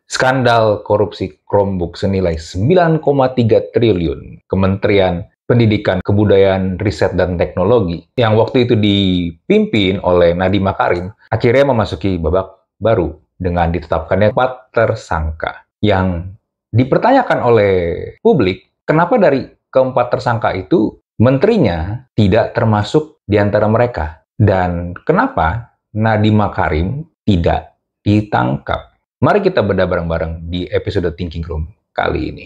Skandal korupsi Chromebook senilai 9,3 triliun. Kementerian Pendidikan, Kebudayaan, Riset, dan Teknologi yang waktu itu dipimpin oleh Nadiem Makarim akhirnya memasuki babak baru dengan ditetapkannya 4 tersangka. Yang dipertanyakan oleh publik, kenapa dari keempat tersangka itu menterinya tidak termasuk di antara mereka? Dan kenapa Nadiem Makarim tidak ditangkap? Mari kita bedah bareng-bareng di episode Thinking Room kali ini.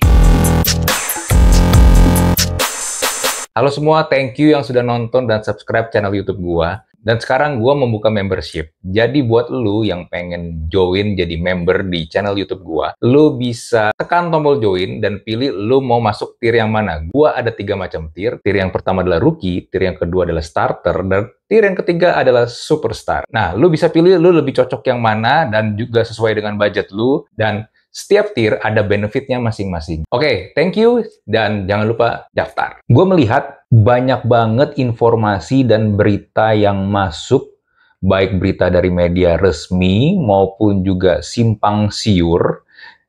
Halo semua, thank you yang sudah nonton dan subscribe channel YouTube gua. Dan sekarang gua membuka membership. Jadi buat lu yang pengen join jadi member di channel YouTube gua, lu bisa tekan tombol join dan pilih lu mau masuk tier yang mana. Gua ada 3 macam tier. Tier yang pertama adalah rookie, tier yang kedua adalah starter, dan tier yang ketiga adalah superstar. Nah, lu bisa pilih lu lebih cocok yang mana dan juga sesuai dengan budget lu, dan setiap tier ada benefitnya masing-masing. Oke, thank you, dan jangan lupa daftar. Gue melihat banyak banget informasi dan berita yang masuk, baik berita dari media resmi maupun juga simpang siur.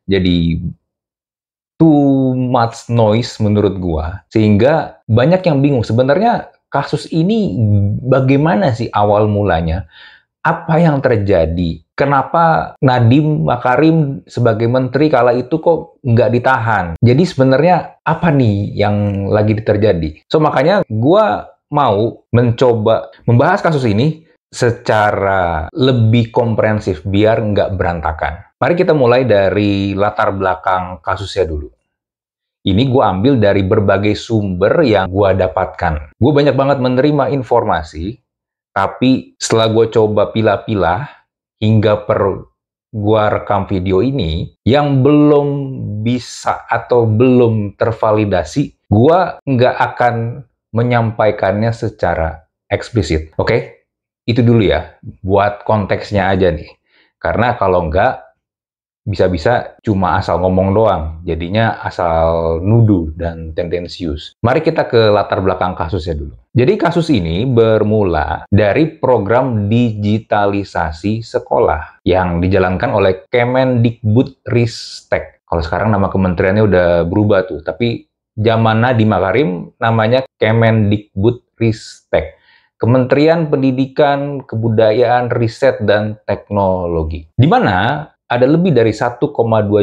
Jadi, too much noise menurut gue. Sehingga banyak yang bingung, sebenarnya kasus ini bagaimana sih awal mulanya? Apa yang terjadi? Kenapa Nadiem Makarim sebagai menteri kala itu kok nggak ditahan? Jadi sebenarnya apa nih yang lagi terjadi? So makanya gue mau mencoba membahas kasus ini secara lebih komprehensif biar nggak berantakan. Mari kita mulai dari latar belakang kasusnya dulu. Ini gue ambil dari berbagai sumber yang gue dapatkan. Gue banyak banget menerima informasi, tapi setelah gue coba pilah-pilah hingga gue rekam video ini, yang belum bisa atau belum tervalidasi, gue nggak akan menyampaikannya secara eksplisit. Oke? Itu dulu ya, buat konteksnya aja nih. Karena kalau nggak, bisa-bisa cuma asal ngomong doang, jadinya asal nuduh dan tendensius. Mari kita ke latar belakang kasusnya dulu. Jadi kasus ini bermula dari program digitalisasi sekolah yang dijalankan oleh Kemendikbudristek. Kalau sekarang nama kementeriannya udah berubah tuh, tapi zaman Nadiem Makarim namanya Kemendikbudristek. Kementerian Pendidikan, Kebudayaan, Riset, dan Teknologi. Di mana ada lebih dari 1,2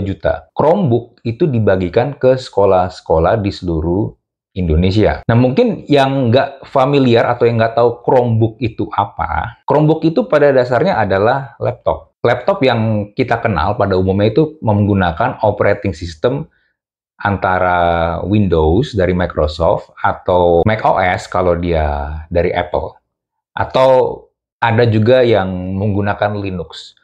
juta Chromebook itu dibagikan ke sekolah-sekolah di seluruh Indonesia. Nah, mungkin yang nggak familiar atau yang nggak tahu Chromebook itu apa, Chromebook itu pada dasarnya adalah laptop. Laptop yang kita kenal pada umumnya itu menggunakan operating system antara Windows dari Microsoft atau macOS kalau dia dari Apple. Atau ada juga yang menggunakan Linux.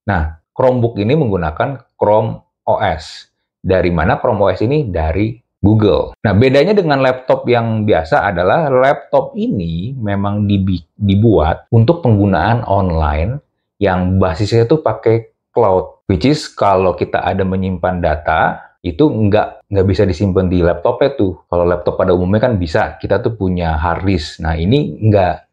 Nah, Chromebook ini menggunakan Chrome OS. Dari mana Chrome OS ini? Dari Google. Nah, bedanya dengan laptop yang biasa adalah laptop ini memang dibuat untuk penggunaan online yang basisnya itu pakai cloud. Which is kalau kita ada menyimpan data, itu nggak bisa disimpan di laptopnya tuh. Kalau laptop pada umumnya kan bisa, kita tuh punya hard disk. Nah, ini nggak.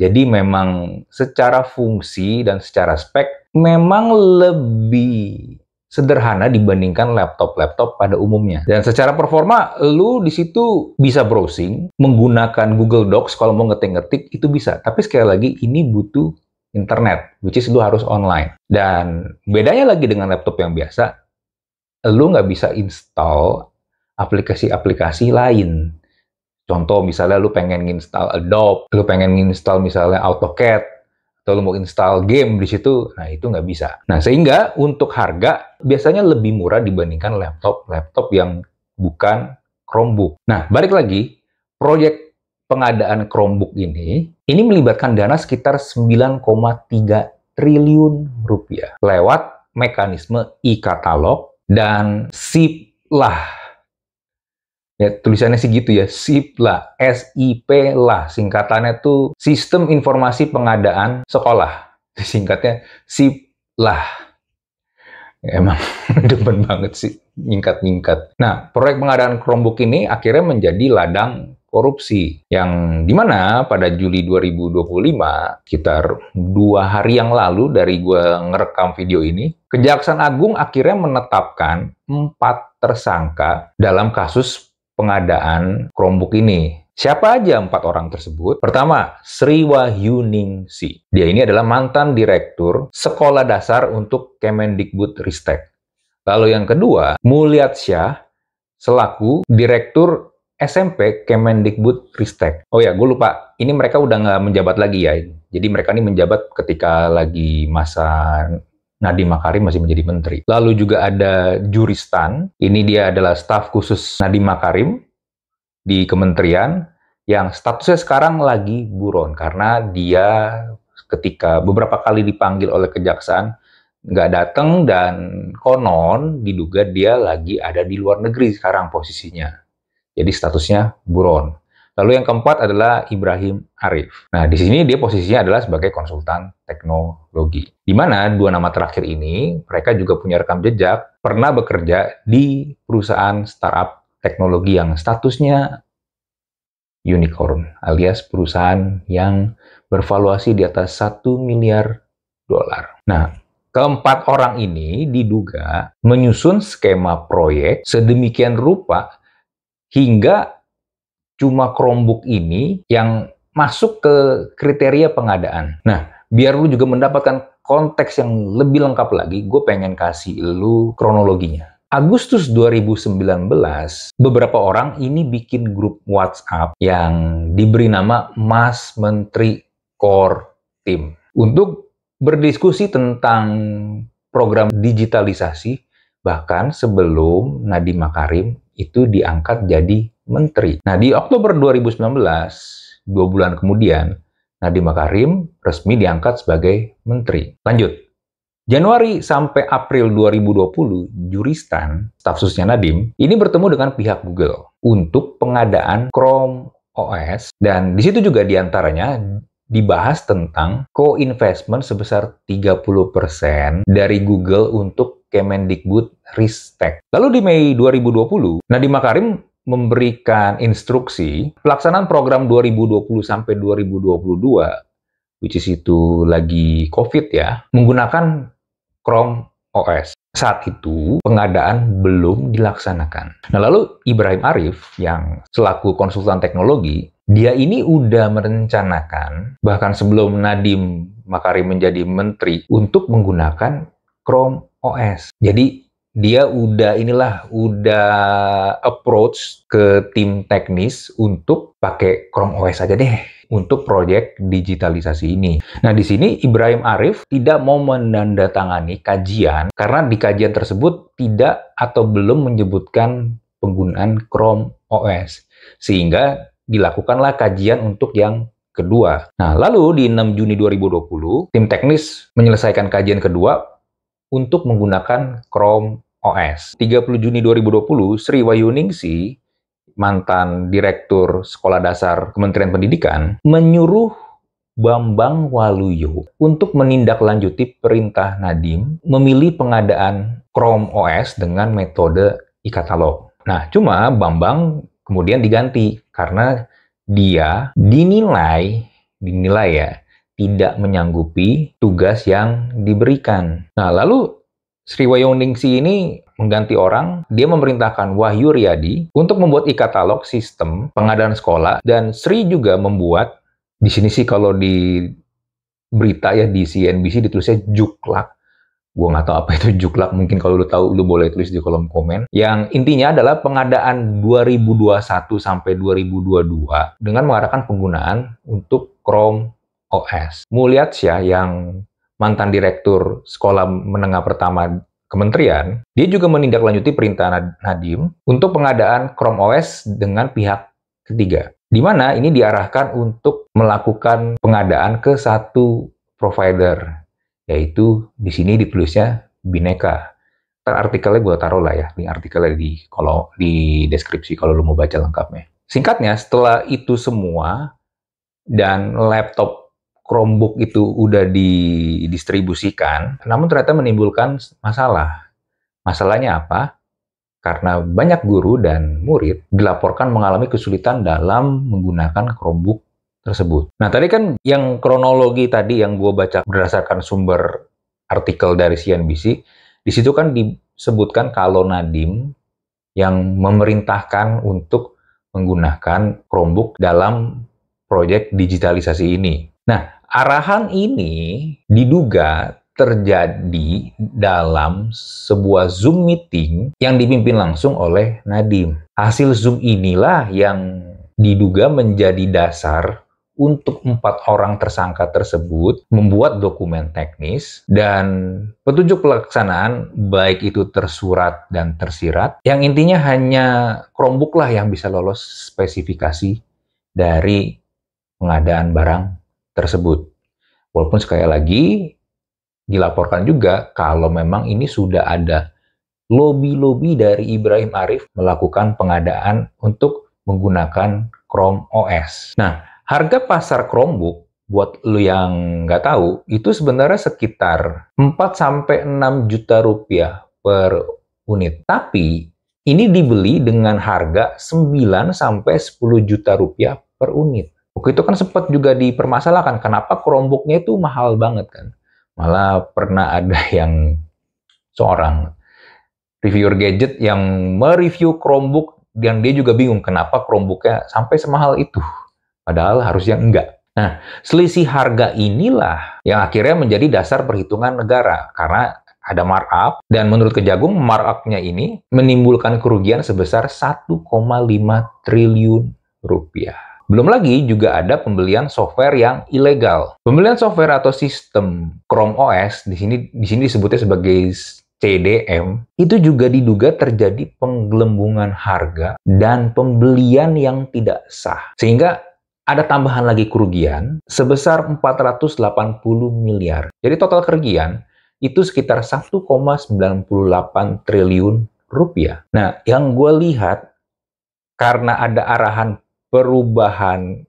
Jadi memang secara fungsi dan secara spek memang lebih sederhana dibandingkan laptop-laptop pada umumnya. Dan secara performa, lu di situ bisa browsing, menggunakan Google Docs kalau mau ngetik-ngetik itu bisa. Tapi sekali lagi ini butuh internet, which is lu harus online. Dan bedanya lagi dengan laptop yang biasa, lu nggak bisa install aplikasi-aplikasi lain. Contoh, misalnya lu pengen install Adobe, lu pengen install misalnya AutoCAD, atau lu mau install game di situ, nah itu nggak bisa. Nah, sehingga untuk harga biasanya lebih murah dibandingkan laptop yang bukan Chromebook. Nah, balik lagi, proyek pengadaan Chromebook ini melibatkan dana sekitar 9,3 triliun rupiah lewat mekanisme e-katalog dan SIP lah. Ya, tulisannya sih gitu ya, SIP lah, SIP lah, singkatannya tuh Sistem Informasi Pengadaan Sekolah. Singkatnya SIP lah. Ya, emang demen banget sih, nyingkat-nyingkat. Nah, proyek pengadaan Chromebook ini akhirnya menjadi ladang korupsi. Yang dimana pada Juli 2025, sekitar 2 hari yang lalu dari gue ngerekam video ini, Kejaksaan Agung akhirnya menetapkan 4 tersangka dalam kasus pengadaan Chromebook ini. Siapa aja 4 orang tersebut? Pertama, Sri Wahyuningsi. Dia ini adalah mantan direktur Sekolah Dasar untuk Kemendikbudristek. Lalu yang kedua, Mulyatsya selaku direktur SMP Kemendikbudristek. Oh ya, gue lupa. Ini mereka udah nggak menjabat lagi ya. Jadi mereka ini menjabat ketika lagi masa Nadiem Makarim masih menjadi menteri. Lalu juga ada Juristan. Ini dia adalah staf khusus Nadiem Makarim di kementerian yang statusnya sekarang lagi buron karena dia ketika beberapa kali dipanggil oleh kejaksaan nggak datang dan konon diduga dia lagi ada di luar negeri sekarang posisinya. Jadi statusnya buron. Lalu yang keempat adalah Ibrahim Arif. Nah, di sini dia posisinya adalah sebagai konsultan teknologi. Di mana 2 nama terakhir ini, mereka juga punya rekam jejak, pernah bekerja di perusahaan startup teknologi yang statusnya unicorn, alias perusahaan yang bervaluasi di atas 1 miliar dolar. Nah, keempat orang ini diduga menyusun skema proyek sedemikian rupa hingga cuma Chromebook ini yang masuk ke kriteria pengadaan. Nah, biar lu juga mendapatkan konteks yang lebih lengkap lagi, gue pengen kasih lu kronologinya. Agustus 2019, beberapa orang ini bikin grup WhatsApp yang diberi nama Mas Menteri Core Team untuk berdiskusi tentang program digitalisasi bahkan sebelum Nadiem Makarim itu diangkat jadi menteri. Nah, di Oktober 2019, 2 bulan kemudian, Nadiem Makarim resmi diangkat sebagai menteri. Lanjut. Januari sampai April 2020, Juristan, staf khususnya Nadiem, ini bertemu dengan pihak Google untuk pengadaan Chrome OS, dan di situ juga diantaranya dibahas tentang co-investment sebesar 30% dari Google untuk Kemendikbudristek. Lalu di Mei 2020, Nadiem Makarim memberikan instruksi pelaksanaan program 2020 sampai 2022, which is itu lagi COVID ya, menggunakan Chrome OS. Saat itu, pengadaan belum dilaksanakan. Nah, lalu Ibrahim Arif, yang selaku konsultan teknologi, dia ini udah merencanakan, bahkan sebelum Nadiem Makarim menjadi menteri, untuk menggunakan Chrome OS. Jadi, dia udah approach ke tim teknis untuk pakai Chrome OS aja deh untuk proyek digitalisasi ini. Nah, di sini Ibrahim Arif tidak mau menandatangani kajian karena di kajian tersebut tidak atau belum menyebutkan penggunaan Chrome OS. Sehingga dilakukanlah kajian untuk yang kedua. Nah, lalu di 6 Juni 2020, tim teknis menyelesaikan kajian kedua untuk menggunakan Chrome OS. 30 Juni 2020, Sri Wahyuningsi, mantan direktur Sekolah Dasar Kementerian Pendidikan, menyuruh Bambang Waluyo untuk menindaklanjuti perintah Nadiem memilih pengadaan Chrome OS dengan metode e-katalog. Nah, cuma Bambang kemudian diganti karena dia dinilai ya tidak menyanggupi tugas yang diberikan. Nah, lalu Sri Wahyuningsi ini mengganti orang, dia memerintahkan Wahyu Riyadi untuk membuat e-katalog sistem pengadaan sekolah, dan Sri juga membuat, di sini sih kalau di berita ya di CNBC ditulisnya Juklak. Gue nggak tahu apa itu Juklak, mungkin kalau lu tahu lu boleh tulis di kolom komen. Yang intinya adalah pengadaan 2021 sampai 2022 dengan mengarahkan penggunaan untuk Chrome OS. Mulyatsya yang mantan direktur sekolah menengah pertama kementerian, dia juga menindaklanjuti perintah Nadiem untuk pengadaan Chrome OS dengan pihak ketiga. Di mana ini diarahkan untuk melakukan pengadaan ke satu provider, yaitu di sini ditulisnya Bhinneka. Artikelnya gue taruh lah ya, link artikelnya di deskripsi kalau lo mau baca lengkapnya. Singkatnya, setelah itu semua dan laptop Chromebook itu udah didistribusikan, namun ternyata menimbulkan masalah. Masalahnya apa? karena banyak guru dan murid dilaporkan mengalami kesulitan dalam menggunakan Chromebook tersebut. Nah, tadi kan yang kronologi tadi yang gue baca berdasarkan sumber artikel dari CNBC, di situ kan disebutkan kalau Nadiem yang memerintahkan untuk menggunakan Chromebook dalam proyek digitalisasi ini. Nah, arahan ini diduga terjadi dalam sebuah Zoom meeting yang dipimpin langsung oleh Nadiem. Hasil Zoom inilah yang diduga menjadi dasar untuk 4 orang tersangka tersebut membuat dokumen teknis dan petunjuk pelaksanaan, baik itu tersurat dan tersirat, yang intinya hanya Chromebook lah yang bisa lolos spesifikasi dari pengadaan barang tersebut. Walaupun sekali lagi dilaporkan juga kalau memang ini sudah ada lobby-lobby dari Ibrahim Arif melakukan pengadaan untuk menggunakan Chrome OS. Nah, harga pasar Chromebook buat lu yang nggak tahu, itu sebenarnya sekitar 4-6 juta rupiah per unit. Tapi ini dibeli dengan harga 9-10 juta rupiah per unit. Waktu itu kan sempat juga dipermasalahkan kenapa Chromebook-nya itu mahal banget kan. Malah pernah ada yang seorang reviewer gadget yang mereview Chromebook dan dia juga bingung kenapa Chromebook-nya sampai semahal itu. Padahal harusnya enggak. Nah, selisih harga inilah yang akhirnya menjadi dasar perhitungan negara karena ada markup dan menurut Kejagung markup-nya ini menimbulkan kerugian sebesar 1,5 triliun rupiah. Belum lagi juga ada pembelian software yang ilegal. Pembelian software atau sistem Chrome OS di sini disebutnya sebagai CDM, itu juga diduga terjadi penggelembungan harga dan pembelian yang tidak sah. Sehingga ada tambahan lagi kerugian sebesar 480 miliar. Jadi total kerugian itu sekitar 1,98 triliun rupiah. Nah, yang gue lihat karena ada arahan perubahan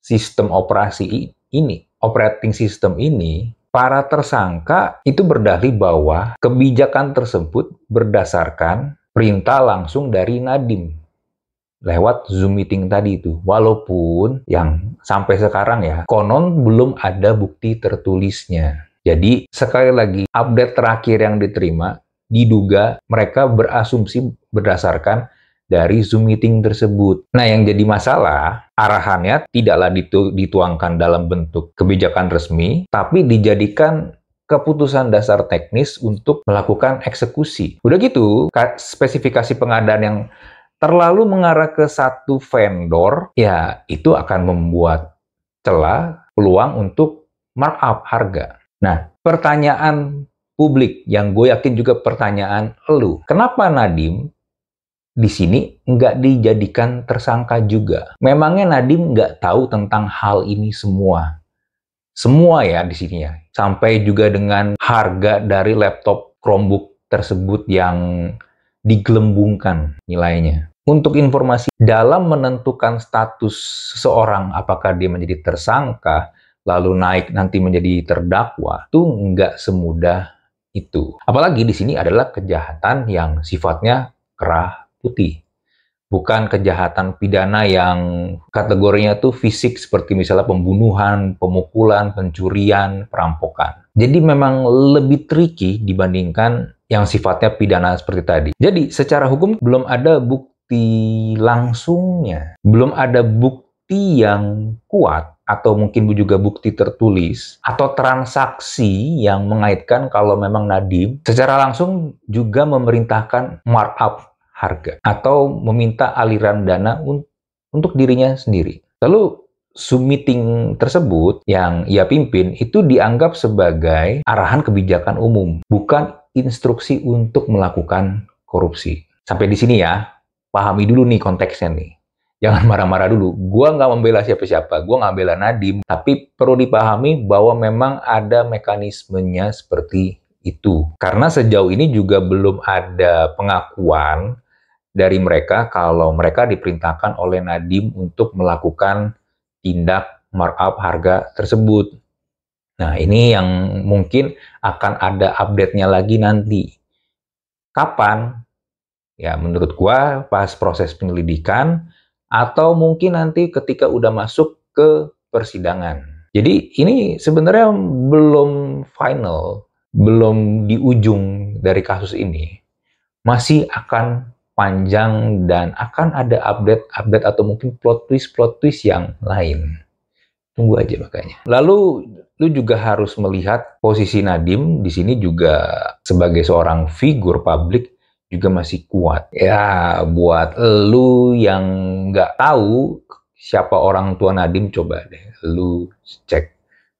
sistem operasi ini, operating system ini, para tersangka itu berdalih bahwa kebijakan tersebut berdasarkan perintah langsung dari Nadiem lewat Zoom meeting tadi itu. Walaupun yang sampai sekarang ya, konon belum ada bukti tertulisnya. Jadi sekali lagi, update terakhir yang diterima diduga mereka berasumsi berdasarkan dari Zoom meeting tersebut. Nah, yang jadi masalah, arahannya tidaklah dituangkan dalam bentuk kebijakan resmi, tapi dijadikan keputusan dasar teknis untuk melakukan eksekusi. Udah gitu, spesifikasi pengadaan yang terlalu mengarah ke satu vendor, ya itu akan membuat celah peluang untuk markup harga. Nah, pertanyaan publik yang gue yakin juga pertanyaan elu, kenapa Nadiem di sini nggak dijadikan tersangka juga? Memangnya Nadiem nggak tahu tentang hal ini semua? Semua ya di sini ya. Sampai juga dengan harga dari laptop Chromebook tersebut yang digelembungkan nilainya. Untuk informasi, dalam menentukan status seseorang apakah dia menjadi tersangka, lalu naik nanti menjadi terdakwa, itu nggak semudah itu. Apalagi di sini adalah kejahatan yang sifatnya kerah putih. Bukan kejahatan pidana yang kategorinya tuh fisik seperti misalnya pembunuhan, pemukulan, pencurian, perampokan. Jadi memang lebih tricky dibandingkan yang sifatnya pidana seperti tadi. Jadi secara hukum belum ada bukti langsungnya. Belum ada bukti yang kuat atau mungkin juga bukti tertulis atau transaksi yang mengaitkan kalau memang Nadiem secara langsung juga memerintahkan markup harga atau meminta aliran dana untuk dirinya sendiri. Lalu Zoom meeting tersebut yang ia pimpin itu dianggap sebagai arahan kebijakan umum, bukan instruksi untuk melakukan korupsi. Sampai di sini ya, pahami dulu nih konteksnya nih. Jangan marah-marah dulu. Gua nggak membela siapa-siapa, gua nggak bela Nadiem, tapi perlu dipahami bahwa memang ada mekanismenya seperti itu. Karena sejauh ini juga belum ada pengakuan dari mereka kalau mereka diperintahkan oleh Nadiem untuk melakukan tindak markup harga tersebut. Nah, ini yang mungkin akan ada update-nya lagi nanti. Kapan? Ya, menurut gua pas proses penyelidikan atau mungkin nanti ketika udah masuk ke persidangan. Jadi ini sebenarnya belum final, belum di ujung dari kasus ini. Masih akan panjang dan akan ada update-update atau mungkin plot twist yang lain. Tunggu aja makanya. Lalu lu juga harus melihat posisi Nadiem di sini juga sebagai seorang figur publik juga masih kuat. Ya, buat lu yang nggak tahu siapa orang tua Nadiem, coba deh lu cek.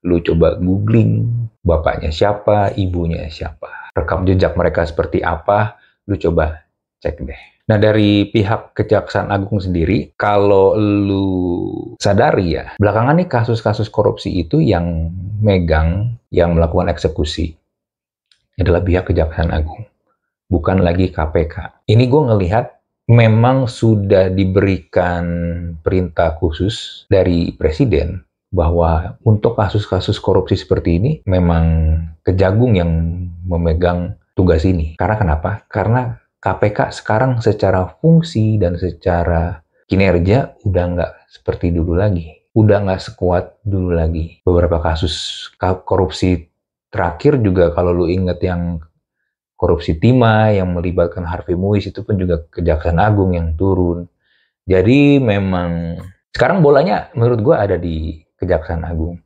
Lu coba googling bapaknya siapa, ibunya siapa. Rekam jejak mereka seperti apa, lu coba cek deh. Nah, dari pihak Kejaksaan Agung sendiri, kalau lu sadari ya, belakangan nih kasus-kasus korupsi itu yang megang, yang melakukan eksekusi adalah pihak Kejaksaan Agung, bukan lagi KPK. Ini gue ngelihat memang sudah diberikan perintah khusus dari Presiden bahwa untuk kasus-kasus korupsi seperti ini memang Kejagung yang memegang tugas ini. Karena kenapa? Karena KPK sekarang secara fungsi dan secara kinerja udah nggak seperti dulu lagi. Udah nggak sekuat dulu lagi. Beberapa kasus korupsi terakhir juga kalau lu inget yang korupsi timah yang melibatkan Harvey Muiz itu pun juga Kejaksaan Agung yang turun. Jadi memang sekarang bolanya menurut gue ada di Kejaksaan Agung.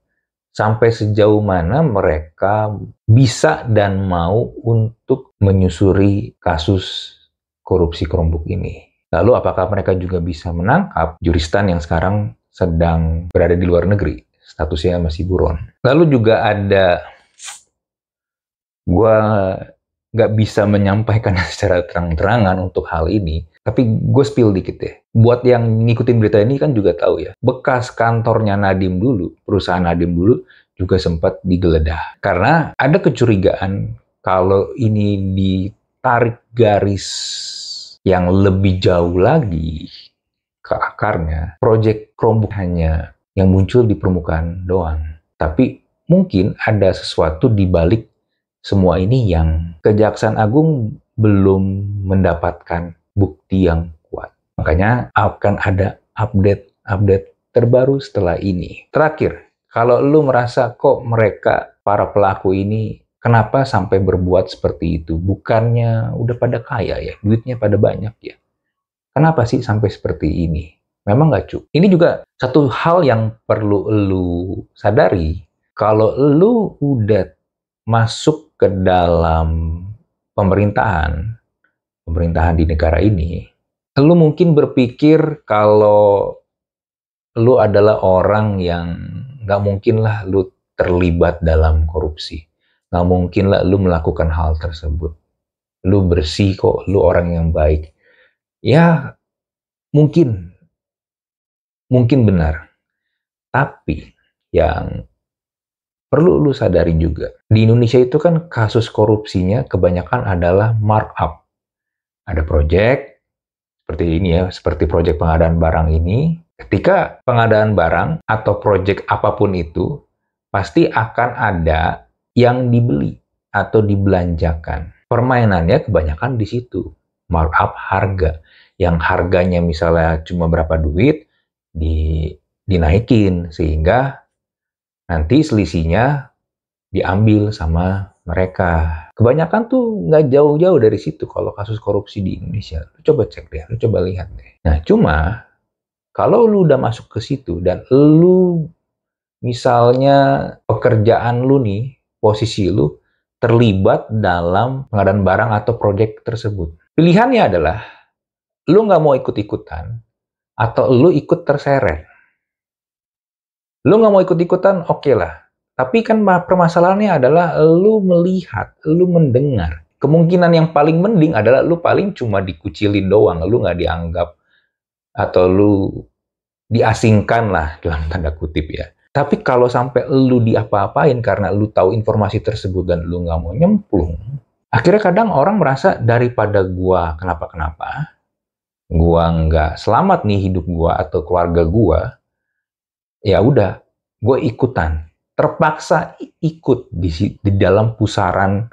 Sampai sejauh mana mereka bisa dan mau untuk menyusuri kasus korupsi Chromebook ini. Lalu apakah mereka juga bisa menangkap juristan yang sekarang sedang berada di luar negeri, statusnya masih buron. Lalu juga ada, gue nggak bisa menyampaikan secara terang-terangan untuk hal ini, tapi gue spill dikit deh. Buat yang ngikutin berita ini kan juga tahu ya, bekas kantornya Nadiem dulu, perusahaan Nadiem dulu, juga sempat digeledah. Karena ada kecurigaan kalau ini ditarik garis yang lebih jauh lagi ke akarnya, proyek Chromebook hanya yang muncul di permukaan doang. Tapi mungkin ada sesuatu di balik semua ini yang Kejaksaan Agung belum mendapatkan bukti yang kuat. Makanya akan ada update terbaru setelah ini. Terakhir, kalau lu merasa kok mereka, para pelaku ini, kenapa sampai berbuat seperti itu? Bukannya udah pada kaya ya, duitnya pada banyak ya. Kenapa sih sampai seperti ini? Memang nggak cu. Ini juga satu hal yang perlu lu sadari. Kalau lu udah masuk ke dalam pemerintahan di negara ini, lu mungkin berpikir kalau lu adalah orang yang nggak mungkin lah lu terlibat dalam korupsi. Nggak mungkin lah lu melakukan hal tersebut. Lu bersih kok, lu orang yang baik. Ya, mungkin benar. Tapi yang perlu lu sadari juga, di Indonesia itu kan kasus korupsinya kebanyakan adalah markup. Ada proyek, seperti ini ya, seperti proyek pengadaan barang ini. Ketika pengadaan barang atau proyek apapun itu, pasti akan ada yang dibeli atau dibelanjakan. Permainannya kebanyakan di situ. Markup harga. Yang harganya misalnya cuma berapa duit, dinaikin. Sehingga nanti selisihnya diambil sama mereka. Kebanyakan tuh nggak jauh-jauh dari situ kalau kasus korupsi di Indonesia. Lu coba cek deh, lu coba lihat deh. Nah, cuma kalau lu udah masuk ke situ dan lu misalnya pekerjaan lu nih, posisi lu terlibat dalam pengadaan barang atau proyek tersebut. Pilihannya adalah lu nggak mau ikut-ikutan atau lu ikut terseret. Lu nggak mau ikut-ikutan, oke lah. Tapi kan permasalahannya adalah lu melihat, lu mendengar. Kemungkinan yang paling mending adalah lu paling cuma dikucilin doang, lu nggak dianggap atau lu diasingkan lah dalam tanda kutip ya. Tapi kalau sampai lu diapa-apain karena lu tahu informasi tersebut dan lu nggak mau nyemplung, akhirnya kadang orang merasa daripada gua kenapa-kenapa, gua nggak selamat nih hidup gua atau keluarga gua, ya udah, gue ikutan, terpaksa ikut di dalam pusaran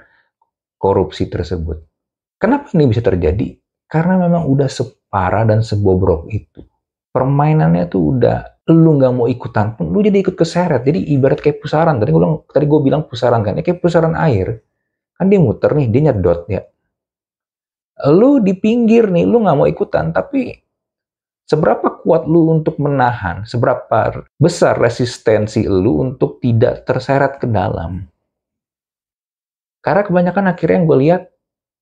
korupsi tersebut. Kenapa ini bisa terjadi? Karena memang udah separah dan sebobrok itu. Permainannya tuh udah, lu nggak mau ikutan pun, lu jadi ikut keseret. Jadi ibarat kayak pusaran. Tadi gue bilang pusaran kan, ya kayak pusaran air. Kan dia muter nih, dia nyedot ya. Lu di pinggir nih, lu nggak mau ikutan, tapi seberapa kuat lu untuk menahan, seberapa besar resistensi lu untuk tidak terseret ke dalam. Karena kebanyakan akhirnya yang gue lihat,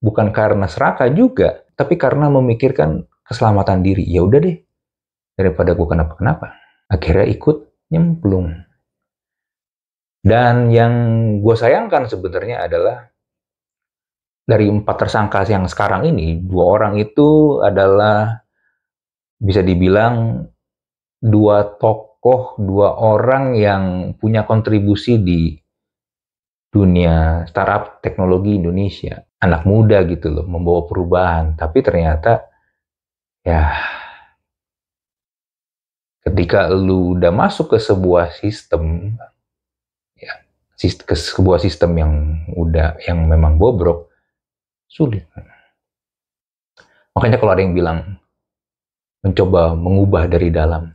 bukan karena serakah juga, tapi karena memikirkan keselamatan diri. Ya udah deh, daripada gue kenapa-kenapa. Akhirnya ikut nyemplung. Dan yang gue sayangkan sebenarnya adalah dari 4 tersangka yang sekarang ini, 2 orang itu adalah bisa dibilang 2 tokoh, 2 orang yang punya kontribusi di dunia startup teknologi Indonesia. Anak muda gitu loh, membawa perubahan. Tapi ternyata, ya, ketika lu udah masuk ke sebuah sistem, ya, ke sebuah sistem yang memang bobrok, sulit. Makanya kalau ada yang bilang, mencoba mengubah dari dalam,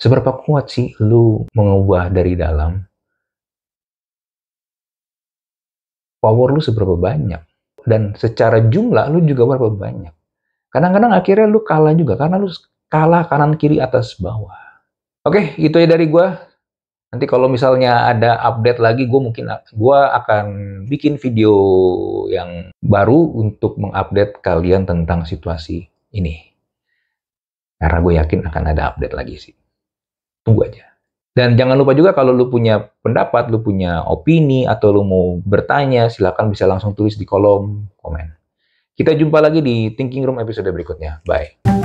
seberapa kuat sih lu mengubah dari dalam? Power lu seberapa banyak? Dan secara jumlah lu juga berapa banyak? Kadang-kadang akhirnya lu kalah juga, karena lu kalah kanan kiri atas bawah. Oke, itu ya dari gue. Nanti kalau misalnya ada update lagi, gue akan bikin video yang baru untuk mengupdate kalian tentang situasi ini. Karena gue yakin akan ada update lagi sih. Tunggu aja. Dan jangan lupa juga kalau lu punya pendapat, lu punya opini, atau lu mau bertanya, silakan bisa langsung tulis di kolom komen. Kita jumpa lagi di Thinking Room episode berikutnya. Bye.